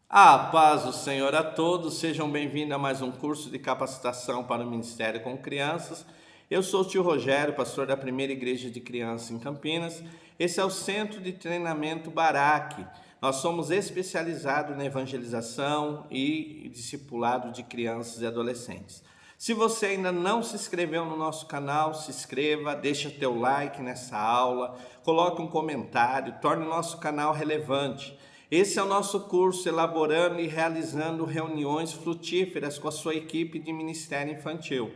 A paz do Senhor a todos, sejam bem-vindos a mais um curso de capacitação para o Ministério com Crianças. Eu sou o tio Rogério, pastor da Primeira Igreja de Crianças em Campinas. Esse é o Centro de Treinamento Baraque. Nós somos especializados na evangelização e discipulado de crianças e adolescentes. Se você ainda não se inscreveu no nosso canal, se inscreva, deixa teu like nessa aula, coloque um comentário, torne o nosso canal relevante. Esse é o nosso curso elaborando e realizando reuniões frutíferas com a sua equipe de Ministério Infantil.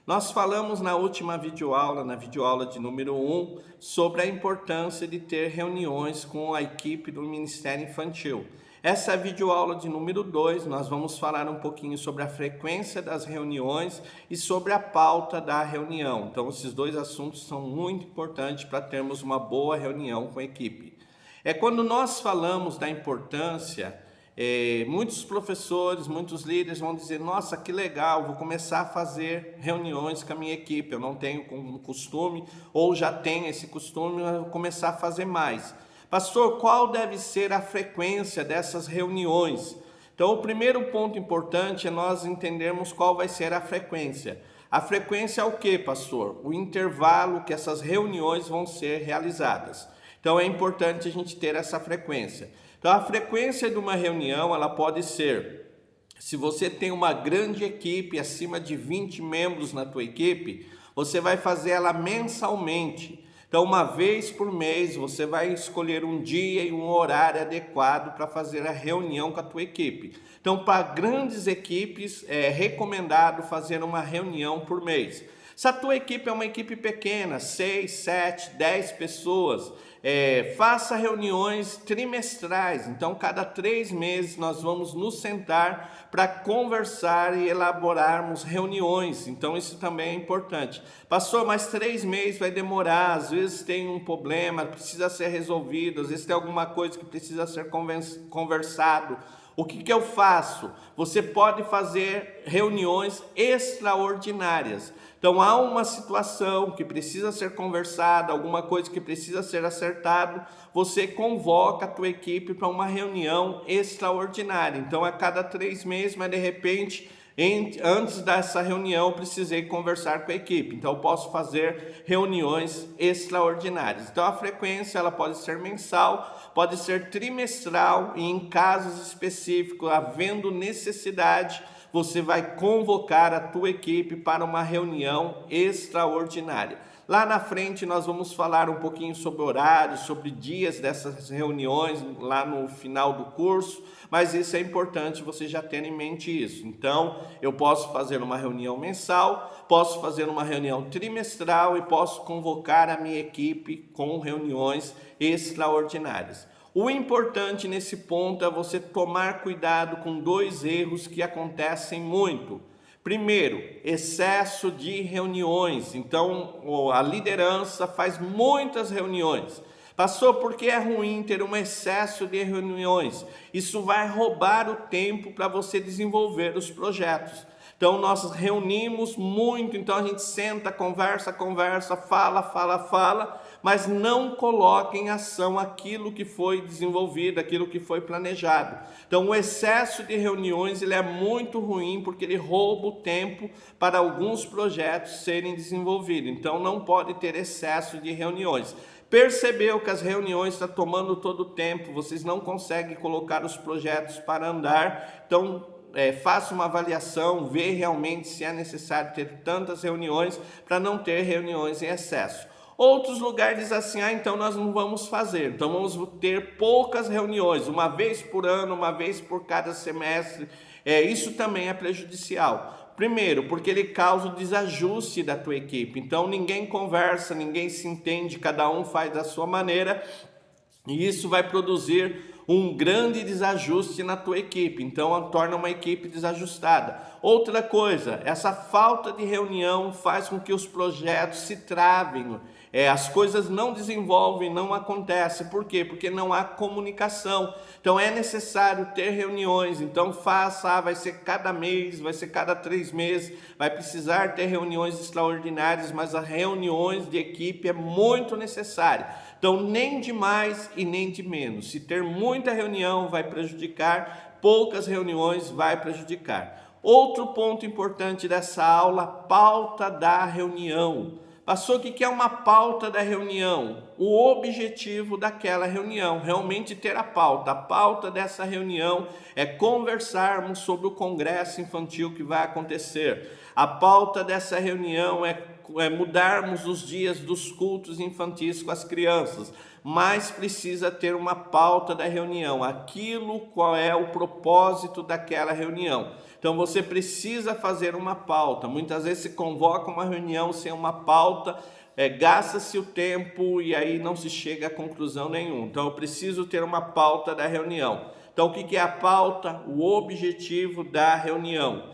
Nós falamos na última videoaula, na videoaula de número 1, sobre a importância de ter reuniões com a equipe do Ministério Infantil. Essa videoaula de número 2, nós vamos falar um pouquinho sobre a frequência das reuniões e sobre a pauta da reunião. Então, esses dois assuntos são muito importantes para termos uma boa reunião com a equipe. Quando nós falamos da importância, muitos professores, muitos líderes vão dizer: nossa, que legal, vou começar a fazer reuniões com a minha equipe, eu não tenho como costume, ou já tenho esse costume, mas vou começar a fazer mais. Pastor, qual deve ser a frequência dessas reuniões? Então, o primeiro ponto importante é nós entendermos qual vai ser a frequência. A frequência é o que, pastor? O intervalo que essas reuniões vão ser realizadas. Então é importante a gente ter essa frequência. Então a frequência de uma reunião, ela pode ser, se você tem uma grande equipe, acima de 20 membros na tua equipe, você vai fazer ela mensalmente. Então uma vez por mês você vai escolher um dia e um horário adequado para fazer a reunião com a tua equipe. Então para grandes equipes é recomendado fazer uma reunião por mês. Se a tua equipe é uma equipe pequena, 6, 7, 10 pessoas, faça reuniões trimestrais. Então, cada 3 meses nós vamos nos sentar para conversar e elaborarmos reuniões. Então, isso também é importante. Pastor, mas 3 meses vai demorar, às vezes tem um problema, precisa ser resolvido, às vezes tem alguma coisa que precisa ser conversado. O que eu faço? Você pode fazer reuniões extraordinárias. Então há uma situação que precisa ser conversada, alguma coisa que precisa ser acertado, você convoca a tua equipe para uma reunião extraordinária. Então a cada 3 meses, mas de repente, antes dessa reunião eu precisei conversar com a equipe. Então eu posso fazer reuniões extraordinárias. Então a frequência ela pode ser mensal, pode ser trimestral e em casos específicos, havendo necessidade, você vai convocar a tua equipe para uma reunião extraordinária. Lá na frente nós vamos falar um pouquinho sobre horários, sobre dias dessas reuniões, lá no final do curso, mas isso é importante você já ter em mente isso. Então, eu posso fazer uma reunião mensal, posso fazer uma reunião trimestral e posso convocar a minha equipe com reuniões extraordinárias. O importante nesse ponto é você tomar cuidado com 2 erros que acontecem muito. Primeiro, excesso de reuniões. Então, a liderança faz muitas reuniões. Pastor, por que é ruim ter um excesso de reuniões? Isso vai roubar o tempo para você desenvolver os projetos. Então nós reunimos muito, então a gente senta, conversa, fala, mas não coloca em ação aquilo que foi desenvolvido, aquilo que foi planejado. Então o excesso de reuniões ele é muito ruim porque ele rouba o tempo para alguns projetos serem desenvolvidos. Então não pode ter excesso de reuniões. Percebeu que as reuniões estão tomando todo o tempo, vocês não conseguem colocar os projetos para andar, então faça uma avaliação, vê realmente se é necessário ter tantas reuniões para não ter reuniões em excesso. Outros lugares dizem assim, então nós não vamos fazer, então vamos ter poucas reuniões, uma vez por ano, uma vez por cada semestre, isso também é prejudicial. Primeiro, porque ele causa o desajuste da tua equipe, então ninguém conversa, ninguém se entende, cada um faz da sua maneira, e isso vai produzir um grande desajuste na tua equipe, então torna uma equipe desajustada. Outra coisa, essa falta de reunião faz com que os projetos se travem, as coisas não desenvolvem, não acontecem. Por quê? Porque não há comunicação. Então é necessário ter reuniões, então faça, vai ser cada mês, vai ser cada 3 meses, vai precisar ter reuniões extraordinárias, mas as reuniões de equipe é muito necessário. Então, nem de mais e nem de menos. Se ter muita reunião vai prejudicar, poucas reuniões vai prejudicar. Outro ponto importante dessa aula, pauta da reunião. Pastor, o que é uma pauta da reunião? O objetivo daquela reunião, realmente ter a pauta. A pauta dessa reunião é conversarmos sobre o congresso infantil que vai acontecer. A pauta dessa reunião é mudarmos os dias dos cultos infantis com as crianças, mas precisa ter uma pauta da reunião, aquilo qual é o propósito daquela reunião. Então você precisa fazer uma pauta. Muitas vezes se convoca uma reunião sem uma pauta, gasta-se o tempo e aí não se chega a conclusão nenhuma. Então eu preciso ter uma pauta da reunião. Então o que é a pauta? O objetivo da reunião.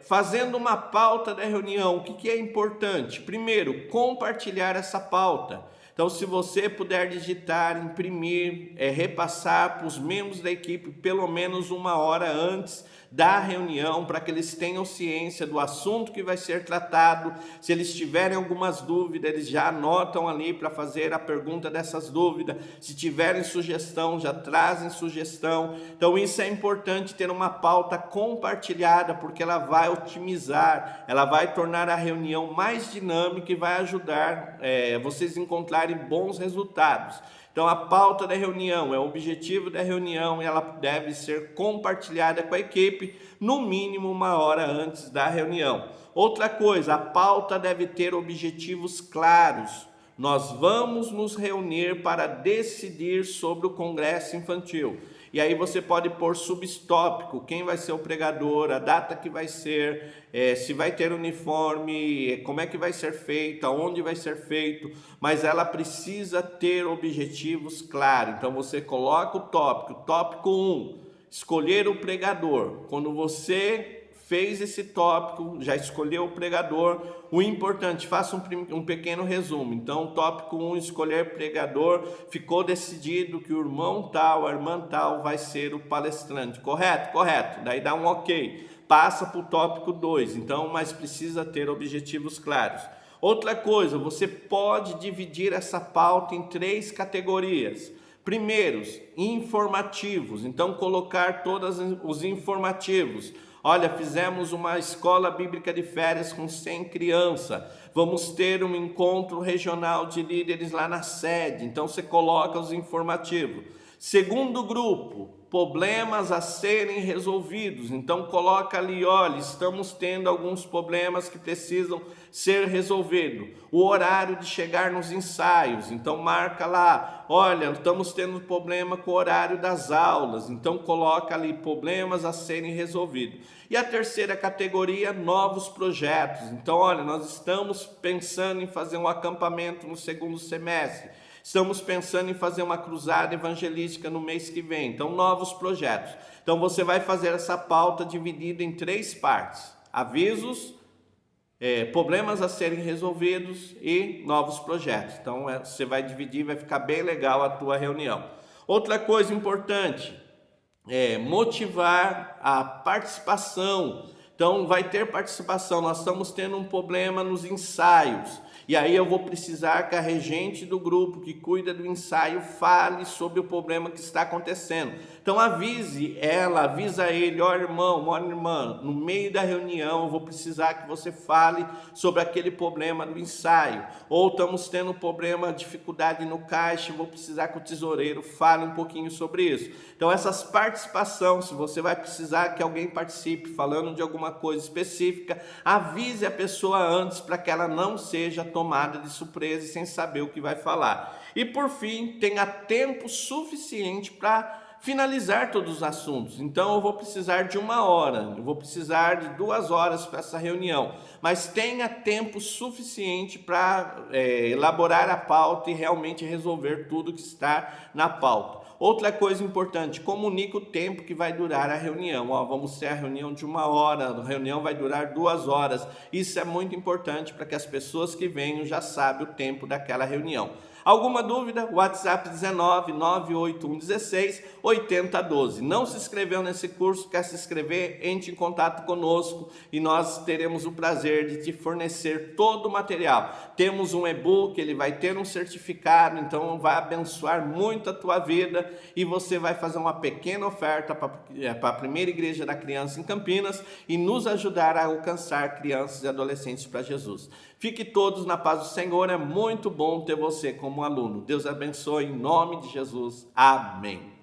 Fazendo uma pauta da reunião, o que é importante? Primeiro, compartilhar essa pauta. Então, se você puder digitar, imprimir, repassar para os membros da equipe pelo menos uma hora antes da reunião, para que eles tenham ciência do assunto que vai ser tratado. Se eles tiverem algumas dúvidas, eles já anotam ali para fazer a pergunta dessas dúvidas. Se tiverem sugestão, já trazem sugestão. Então, isso é importante, ter uma pauta compartilhada, porque ela vai otimizar, ela vai tornar a reunião mais dinâmica e vai ajudar vocês a encontrarem bons resultados. Então, a pauta da reunião, o objetivo da reunião, ela deve ser compartilhada com a equipe, no mínimo uma hora antes da reunião. Outra coisa, a pauta deve ter objetivos claros. Nós vamos nos reunir para decidir sobre o congresso infantil. E aí você pode pôr subtópico, quem vai ser o pregador, a data que vai ser, se vai ter uniforme, como é que vai ser feito, aonde vai ser feito, mas ela precisa ter objetivos claros. Então você coloca o tópico 1, escolher o pregador. Quando você fez esse tópico, já escolheu o pregador, o importante, faça um pequeno resumo. Então, tópico 1, escolher pregador, ficou decidido que o irmão tal, a irmã tal vai ser o palestrante, correto? Correto, daí dá um ok, passa para o tópico 2, então, mas precisa ter objetivos claros. Outra coisa, você pode dividir essa pauta em 3 categorias. Primeiros, informativos, então colocar todos os informativos. Olha, fizemos uma escola bíblica de férias com 100 crianças. Vamos ter um encontro regional de líderes lá na sede. Então você coloca os informativos. Segundo grupo, problemas a serem resolvidos. Então coloca ali, olha, estamos tendo alguns problemas que precisam ser resolvidos. O horário de chegar nos ensaios. Então marca lá, olha, estamos tendo problema com o horário das aulas. Então coloca ali, problemas a serem resolvidos. E a terceira categoria, novos projetos. Então, olha, nós estamos pensando em fazer um acampamento no segundo semestre. Estamos pensando em fazer uma cruzada evangelística no mês que vem. Então, novos projetos. Então, você vai fazer essa pauta dividida em 3 partes. Avisos, problemas a serem resolvidos e novos projetos. Então, você vai dividir, vai ficar bem legal a tua reunião. Outra coisa importante, motivar a participação. Então vai ter participação, nós estamos tendo um problema nos ensaios, e aí eu vou precisar que a regente do grupo que cuida do ensaio fale sobre o problema que está acontecendo. Então avise ela, avisa ele, ó irmão, ó irmã, no meio da reunião eu vou precisar que você fale sobre aquele problema do ensaio. Ou estamos tendo problema, dificuldade no caixa, vou precisar que o tesoureiro fale um pouquinho sobre isso. Então essas participações, se você vai precisar que alguém participe falando de alguma coisa específica, avise a pessoa antes para que ela não seja tomada de surpresa e sem saber o que vai falar. E por fim, tenha tempo suficiente para finalizar todos os assuntos. Então eu vou precisar de 1 hora, eu vou precisar de 2 horas para essa reunião, mas tenha tempo suficiente para elaborar a pauta e realmente resolver tudo que está na pauta. Outra coisa importante, comunique o tempo que vai durar a reunião. Vamos ter a reunião de 1 hora, a reunião vai durar 2 horas. Isso é muito importante para que as pessoas que venham já saibam o tempo daquela reunião. Alguma dúvida? WhatsApp 19 981 16 8012. Não se inscreveu nesse curso, quer se inscrever? Entre em contato conosco e nós teremos o prazer de te fornecer todo o material. Temos um e-book, ele vai ter um certificado, então vai abençoar muito a tua vida e você vai fazer uma pequena oferta para a primeira igreja da criança em Campinas e nos ajudar a alcançar crianças e adolescentes para Jesus. Fique todos na paz do Senhor, é muito bom ter você como aluno. Deus abençoe em nome de Jesus. Amém.